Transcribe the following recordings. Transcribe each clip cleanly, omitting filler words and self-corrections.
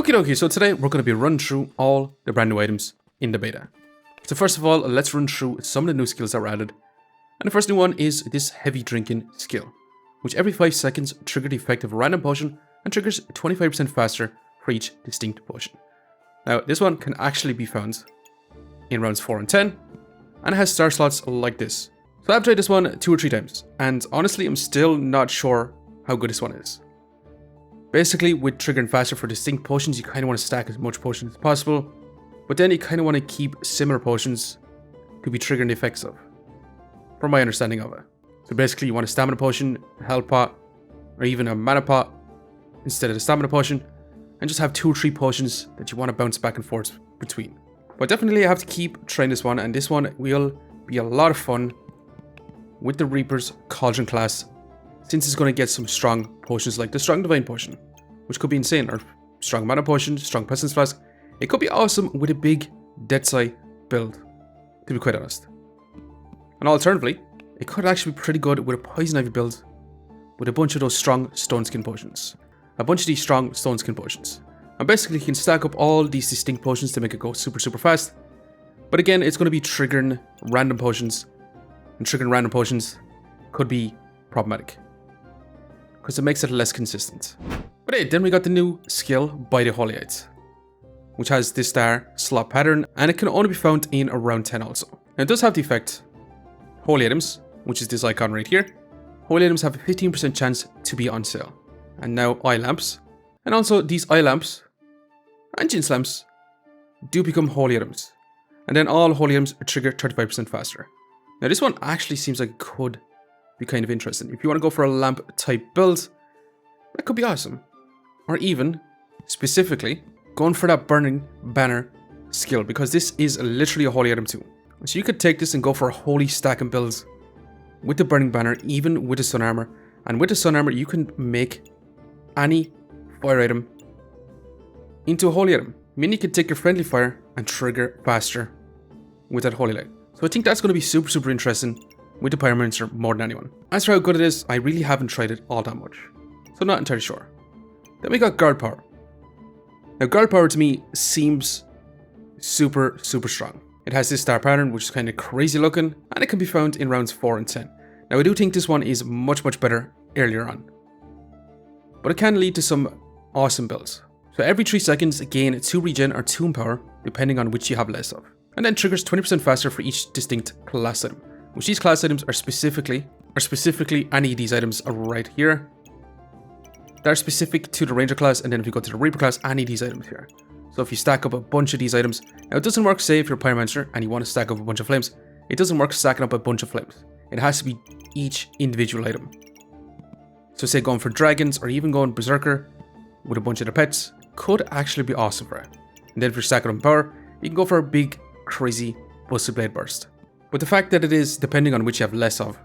Okay, so today we're going to be running through all the brand new items in the beta. So first of all, let's run through some of the new skills that were added. And the first new one is this heavy drinking skill, which every 5 seconds triggers the effect of a random potion and triggers 25% faster for each distinct potion. Now, this one can actually be found in rounds 4 and 10, and it has star slots like this. So I've tried this one 2 or 3 times, and honestly, I'm still not sure how good this one is. Basically, with triggering faster for distinct potions, you kind of want to stack as much potions as possible, but then you kind of want to keep similar potions to be triggering the effects of, from my understanding of it. So basically, you want a stamina potion, a health pot, or even a mana pot instead of the stamina potion, and just have 2 or 3 potions that you want to bounce back and forth between. But definitely I have to keep trying this one, and this one will be a lot of fun with the Reaper's Cauldron class, since it's going to get some strong potions like the Strong Divine Potion, which could be insane, or Strong Mana Potion, Strong Pestilence Flask. It could be awesome with a big Death's Eye build, to be quite honest. And alternatively, it could actually be pretty good with a Poison Ivy build with a bunch of those strong Stone Skin Potions. A bunch of these strong Stone Skin Potions. And basically you can stack up all these distinct potions to make it go super fast. But again, it's going to be triggering random potions, and triggering random potions could be problematic, because it makes it less consistent. But hey, then we got the new skill by the Holyites, which has this star slot pattern, and it can only be found in around 10 also. Now it does have the effect, holy items, which is this icon right here. Holy items have a 15% chance to be on sale. And now eye lamps, and also these eye lamps and Jinx lamps do become holy items. And then all holy items are triggered 35% faster. Now this one actually seems like it could be kind of interesting. If you want to go for a lamp type build, that could be awesome. Or even, specifically, going for that burning banner skill, because this is literally a holy item too. So you could take this and go for a holy stack and builds with the burning banner, even with the sun armor. And with the sun armor, you can make any fire item into a holy item. Meaning you can take your friendly fire and trigger faster with that holy light. So I think that's going to be super interesting with the Pyromancer more than anyone. As for how good it is, I really haven't tried it all that much, so not entirely sure. Then we got Guard Power. Now Guard Power to me seems super strong. It has this star pattern which is kind of crazy looking, and it can be found in rounds 4 and 10. Now I do think this one is much better earlier on, but it can lead to some awesome builds. So every 3 seconds gain 2 regen or 2 empower depending on which you have less of, and then triggers 20% faster for each distinct class item. Which these class items are specifically any of these items are right here. They're specific to the Ranger class, and then if you go to the Reaper class, any of these items here. So if you stack up a bunch of these items, now it doesn't work, say if you're a Pyromancer and you want to stack up a bunch of flames, it doesn't work stacking up a bunch of flames. It has to be each individual item. So say going for dragons or even going berserker with a bunch of the pets could actually be awesome for it. And then if you're stacking up power, you can go for a big crazy busted blade burst. But the fact that it is depending on which you have less of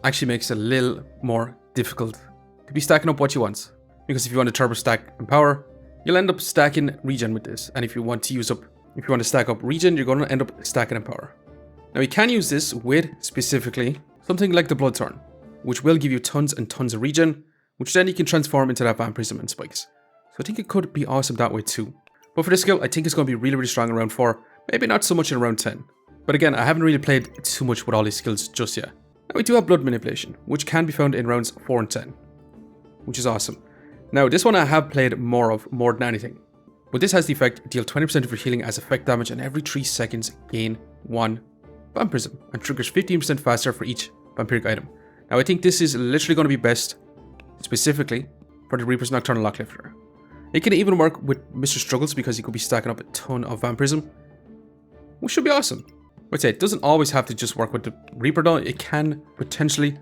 actually makes it a little more difficult to be stacking up what you want. Because if you want to turbo stack and power, you'll end up stacking regen with this. And if you want to stack up regen, you're going to end up stacking and power. Now you can use this with specifically something like the Bloodthorn, which will give you tons and tons of regen, which then you can transform into that Vampirism and spikes. So I think it could be awesome that way too. But for this skill, I think it's going to be really strong in round 4, maybe not so much in round 10. But again, I haven't really played too much with all these skills just yet. Now we do have Blood Manipulation, which can be found in rounds 4 and 10, which is awesome. Now this one I have played more than anything. But this has the effect, deal 20% of your healing as effect damage, and every 3 seconds gain 1 Vampirism, and triggers 15% faster for each vampiric item. Now I think this is literally going to be best, specifically for the Reaper's Nocturnal Locklifter. It can even work with Mr. Struggles, because you could be stacking up a ton of Vampirism, which should be awesome. But say it doesn't always have to just work with the Reaper though. It can potentially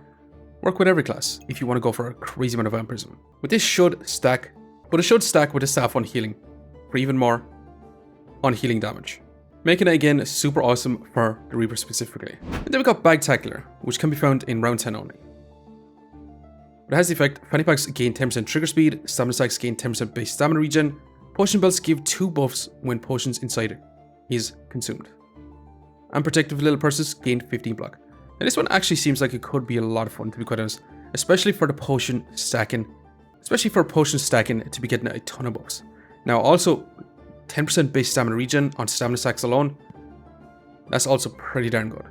work with every class if you want to go for a crazy amount of Vampirism. But this should stack, with a staff on healing for even more on healing damage, making it again super awesome for the Reaper specifically. And then we got Bagtacular, which can be found in round 10 only. It has the effect, fanny packs gain 10% trigger speed, stamina stacks gain 10% base stamina regen, potion belts give 2 buffs when potions inside is consumed, and protective little purses gain 15 block. Now this one actually seems like it could be a lot of fun, to be quite honest, especially for potion stacking to be getting a ton of buffs. Now also, 10% base stamina regen on stamina stacks alone, that's also pretty darn good.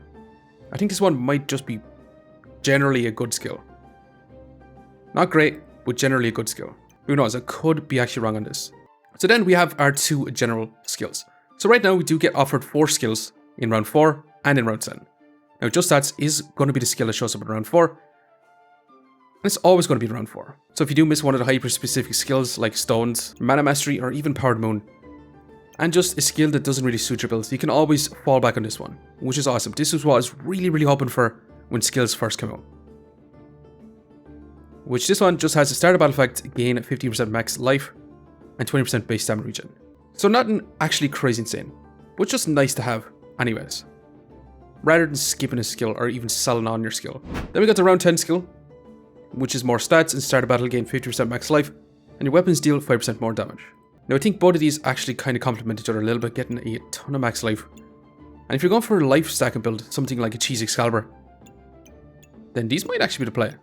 I think this one might just be generally a good skill. Not great, but generally a good skill. Who knows, I could be actually wrong on this. So then we have our 2 general skills. So right now we do get offered 4 skills in round 4 and in round 10. Now Just Stats is going to be the skill that shows up in round 4. And it's always going to be in round 4. So if you do miss one of the hyper-specific skills like Stones, Mana Mastery, or even Powered Moon, and just a skill that doesn't really suit your builds, you can always fall back on this one, which is awesome. This is what I was really hoping for when skills first came out. Which this one just has a starter battle effect, gain 15% max life, and 20% base stamina regen. So nothing actually crazy insane, but just nice to have anyways, rather than skipping a skill or even selling on your skill. Then we got the round 10 skill, which is more stats and starter battle, gain 50% max life, and your weapons deal 5% more damage. Now I think both of these actually kind of complement each other a little bit, getting a ton of max life. And if you're going for a life stacking build, something like a Cheese Excalibur, then these might actually be the play.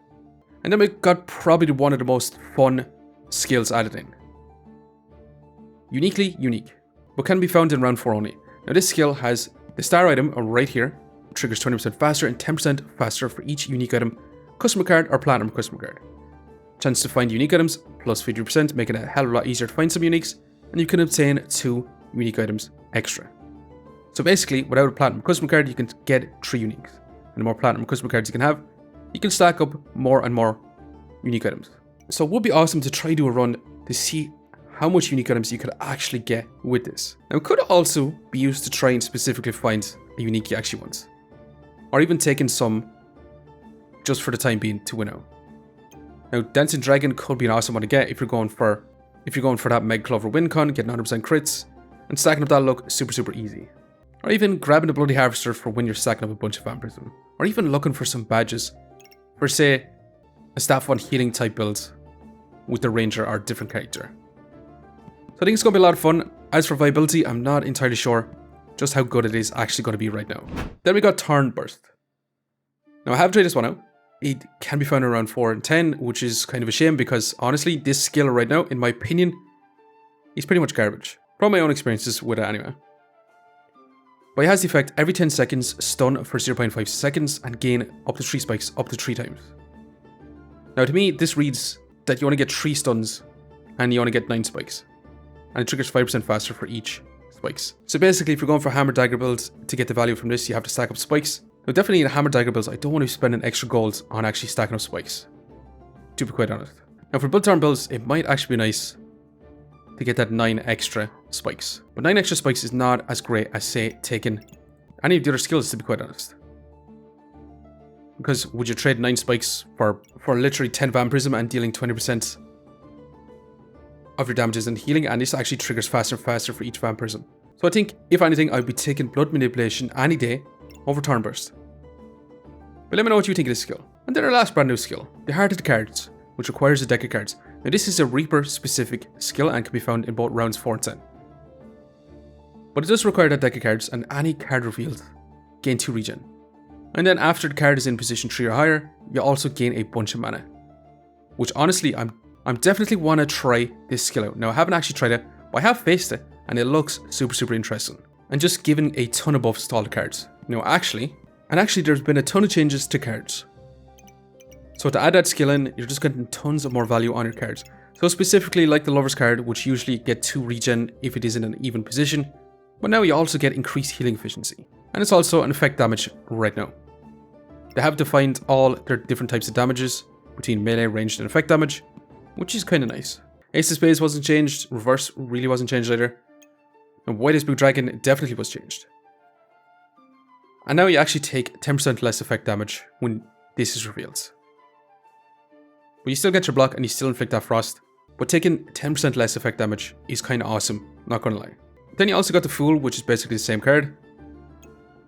And then we got probably one of the most fun skills added in. Uniquely unique, but can be found in round 4 only. Now this skill has the star item right here, triggers 20% faster and 10% faster for each unique item, customer card or platinum customer card. Chance to find unique items plus 50%, making it a hell of a lot easier to find some uniques, and you can obtain 2 unique items extra. So basically, without a platinum customer card, you can get 3 uniques. And the more platinum customer cards you can have, you can stack up more and more unique items. So it would be awesome to try do a run to see how much unique items you could actually get with this. Now it could also be used to try and specifically find a unique you actually want. Or even taking some just for the time being to win out. Now Dancing Dragon could be an awesome one to get if you're going for that Meg Clover win con, getting 100% crits, and stacking up that look super easy. Or even grabbing the Bloody Harvester for when you're stacking up a bunch of vampirism. Or even looking for some badges for say a staff 1 healing type build with the ranger or different character. So I think it's going to be a lot of fun. As for viability, I'm not entirely sure just how good it is actually going to be right now. Then we got Thornburst. Now I have tried this one out. It can be found around 4 and 10, which is kind of a shame because honestly, this skill right now, in my opinion, is pretty much garbage. From my own experiences with it anyway. But it has the effect every 10 seconds, stun for 0.5 seconds, and gain up to 3 spikes up to 3 times. Now to me, this reads that you want to get 3 stuns, and you want to get 9 spikes. And it triggers 5% faster for each spikes. So basically, if you're going for hammer dagger builds to get the value from this, you have to stack up spikes. Now definitely in hammer dagger builds, I don't want to be spending extra golds on actually stacking up spikes, to be quite honest. Now for build turn builds, it might actually be nice to get that 9 extra spikes. But 9 extra spikes is not as great as say taking any of the other skills, to be quite honest. Because would you trade 9 spikes for literally 10 vampirism and dealing 20% of your damages and healing, and this actually triggers faster and faster for each vampirism. So I think, if anything, I'd be taking Blood Manipulation any day over Thornburst. But let me know what you think of this skill. And then our last brand new skill, the Heart of the Cards, which requires a deck of cards. Now this is a Reaper specific skill and can be found in both rounds 4 and 10. But it does require that deck of cards, and any card revealed gain 2 regen. And then after the card is in position 3 or higher, you also gain a bunch of mana. Which honestly, I'm definitely want to try this skill out. Now I haven't actually tried it, but I have faced it, and it looks super interesting. And just giving a ton of buffs to all the cards. Now actually there's been a ton of changes to cards. So to add that skill in, you're just getting tons of more value on your cards. So specifically like the Lover's card, which usually get 2 regen if it is in an even position. But now you also get increased healing efficiency. And it's also an effect damage right now. They have defined all their different types of damages between melee, ranged, and effect damage, which is kind of nice. Ace of Spades wasn't changed, Reverse really wasn't changed either. And White Blue Dragon definitely was changed. And now you actually take 10% less effect damage when this is revealed. But you still get your block and you still inflict that frost. But taking 10% less effect damage is kind of awesome, not gonna lie. Then you also got the Fool, which is basically the same card.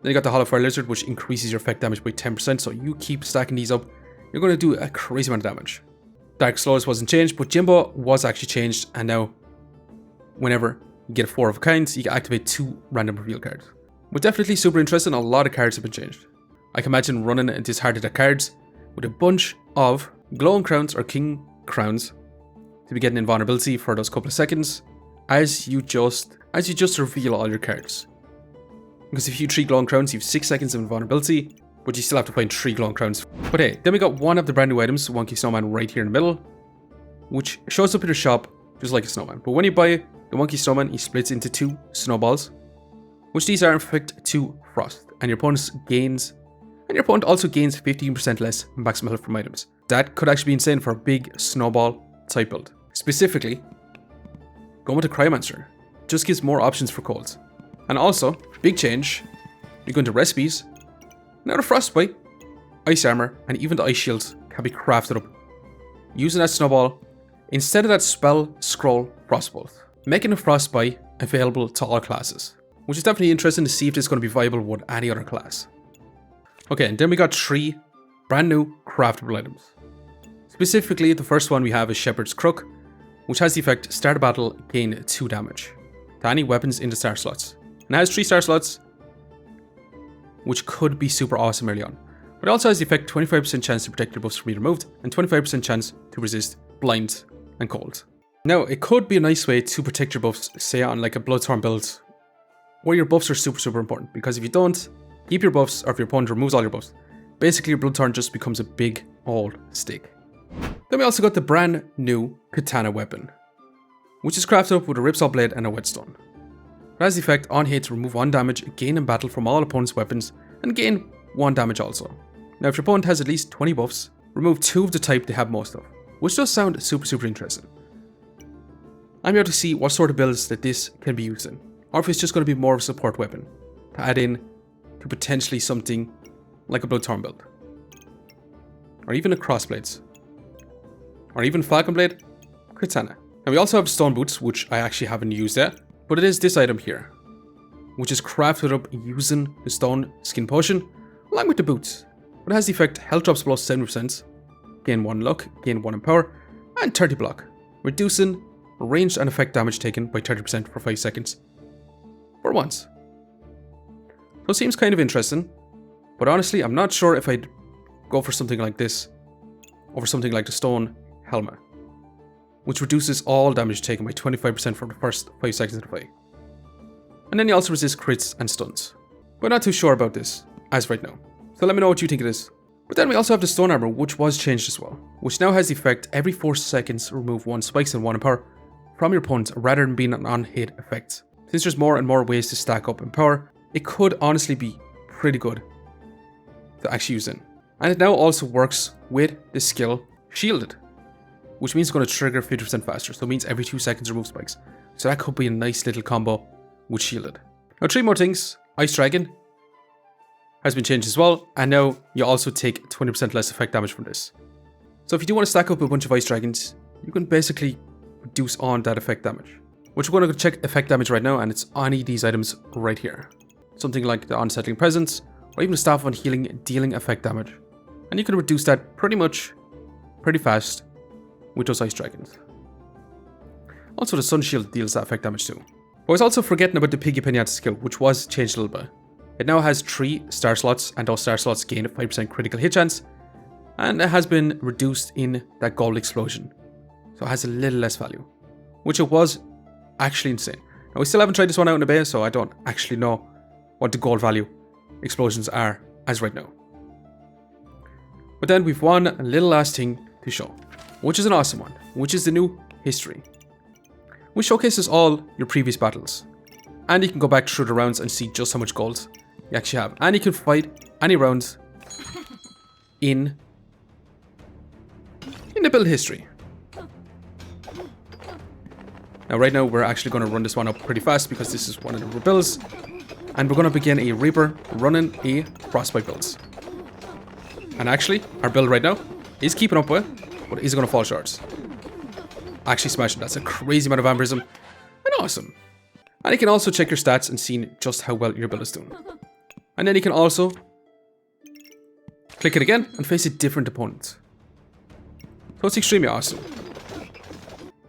Then you got the Hollow Fire Lizard, which increases your effect damage by 10%, so you keep stacking these up, you're going to do a crazy amount of damage. Dark Slows wasn't changed, but Jimbo was actually changed, and now, whenever you get a 4 of a kind, you can activate 2 random reveal cards. But definitely super interesting, a lot of cards have been changed. I can imagine running this Heart of the Cards with a bunch of Glowing Crowns or King Crowns to be getting invulnerability for those couple of seconds, as you just reveal all your cards. Because if you 3 glowing crowns, you have 6 seconds of invulnerability, but you still have to find 3 glowing crowns. But hey, then we got one of the brand new items, Wonky Snowman, right here in the middle, which shows up in your shop just like a snowman. But when you buy the Wonky Snowman, he splits into 2 snowballs, which these are inflict 2 frost, and your opponent also gains 15% less maximum health from items. That could actually be insane for a big snowball type build. Specifically, going with the Cryomancer just gives more options for colds. And also, big change, you go into recipes, now the Frostbite, Ice Armor, and even the Ice Shields can be crafted up using that snowball instead of that spell scroll Frostbolt, making the Frostbite available to all classes, which is definitely interesting to see if this is going to be viable with any other class. Okay, and then we got 3 brand new craftable items. Specifically, the first one we have is Shepherd's Crook, which has the effect start a battle, gain 2 damage to any weapons in the star slots. And it has 3 star slots, which could be super awesome early on. But it also has the effect 25% chance to protect your buffs from being removed, and 25% chance to resist blind and cold. Now, it could be a nice way to protect your buffs, say on like a Bloodthorn build, where your buffs are super important, because if you don't keep your buffs, or if your opponent removes all your buffs, basically your Bloodthorn just becomes a big old stick. Then we also got the brand new Katana weapon, which is crafted up with a Ripsaw blade and a whetstone. It has the effect on hit to remove 1 damage, gain in battle from all opponent's weapons, and gain 1 damage also. Now if your opponent has at least 20 buffs, remove 2 of the type they have most of, which does sound super interesting. I'm here to see what sort of builds that this can be used in, or if it's just going to be more of a support weapon to add in to potentially something like a Bloodthorn build, or even a Crossblades, or even Falcon Blade, Katana. And we also have Stone Boots, which I actually haven't used yet, but it is this item here, which is crafted up using the Stone Skin Potion, along with the boots. But it has the effect health drops below 70%, gain 1 luck, gain 1 in power, and 30 block, reducing ranged and effect damage taken by 30% for 5 seconds, for once. So it seems kind of interesting, but honestly I'm not sure if I'd go for something like this over something like the Stone Helmet, which reduces all damage taken by 25% for the first 5 seconds of the fight. And then you also resist crits and stuns. But not too sure about this as right now, so let me know what you think it is. But then we also have the Stone Armor, which was changed as well, which now has the effect every 4 seconds remove 1 spikes and 1 in power from your opponent rather than being an on-hit effect. Since there's more and more ways to stack up in power, it could honestly be pretty good to actually use in. And it now also works with the skill Shielded, which means it's going to trigger 50% faster, so it means every 2 seconds remove spikes. So that could be a nice little combo with Shielded. Now 3 more things. Ice Dragon has been changed as well, and now you also take 20% less effect damage from this. So if you do want to stack up a bunch of Ice Dragons, you can basically reduce on that effect damage. Which we're going to check effect damage right now, and it's any of these items right here. Something like the Unsettling Presence, or even the Staff of Healing, dealing effect damage. And you can reduce that pretty fast with those Ice Dragons. Also the Sun Shield deals that effect damage too. But I was also forgetting about the Piggy Pinata skill, which was changed a little bit. It now has 3 star slots, and those star slots gain a 5% critical hit chance, and it has been reduced in that gold explosion, so it has a little less value, which it was actually insane. Now we still haven't tried this one out in the beta, so I don't actually know what the gold value explosions are as right now. But then we've one little last thing to show, which is an awesome one, which is the new history, which showcases all your previous battles, and you can go back through the rounds and see just how much gold you actually have, and you can fight any rounds in the build history. Now right now we're actually going to run this one up pretty fast because this is one of the builds, and we're going to begin a Reaper running a Frostbite builds. And actually our build right now is keeping up with, but is going to fall short. Actually smashing, that's a crazy amount of vampirism, and awesome. And you can also check your stats and see just how well your build is doing. And then you can also click it again and face a different opponent. So it's extremely awesome.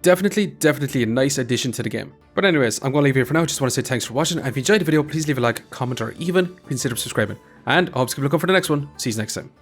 Definitely a nice addition to the game. But anyways, I'm going to leave it here for now. Just want to say thanks for watching. And if you enjoyed the video, please leave a like, comment, or even consider subscribing. And I hope to keep looking for the next one. See you next time.